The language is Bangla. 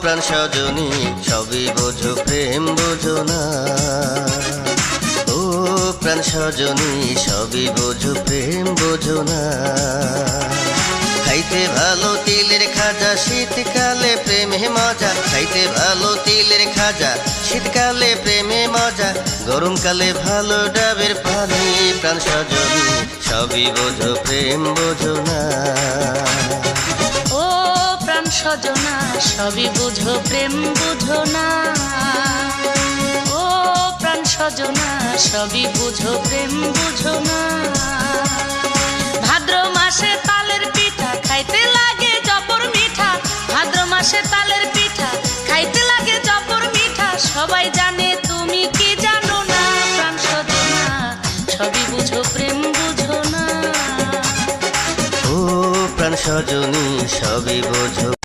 প্রাণ সজনী সবই বোঝো প্রেম বোঝো না। ও প্রাণ সজনী সবই বোঝো প্রেম বোঝো না। খাইতে ভালো তিলের খাজা শীতকালে প্রেমে মজা, খাইতে ভালো তিলের খাজা শীতকালে প্রেমে মজা, গরমকালে ভালো ডাবের পানি। প্রাণ সজনী সবই বোঝো প্রেম বোঝো না। ও প্রাণ সজনা সবই বুঝো প্রেম বুঝো না। ও প্রাণ সজনা সবই বুঝো প্রেম বুঝো না। ভাদ্র মাসে তালের পিঠা খাইতে লাগে জবর মিঠা, ভাদ্র মাসে তালের পিঠা খাইতে লাগে জবর মিঠা। সবাই জানে তুমি কি জানো না, প্রাণ সজনা সবই বুঝো প্রেম বুঝো না। ও প্রাণ সজনী সবই বোঝো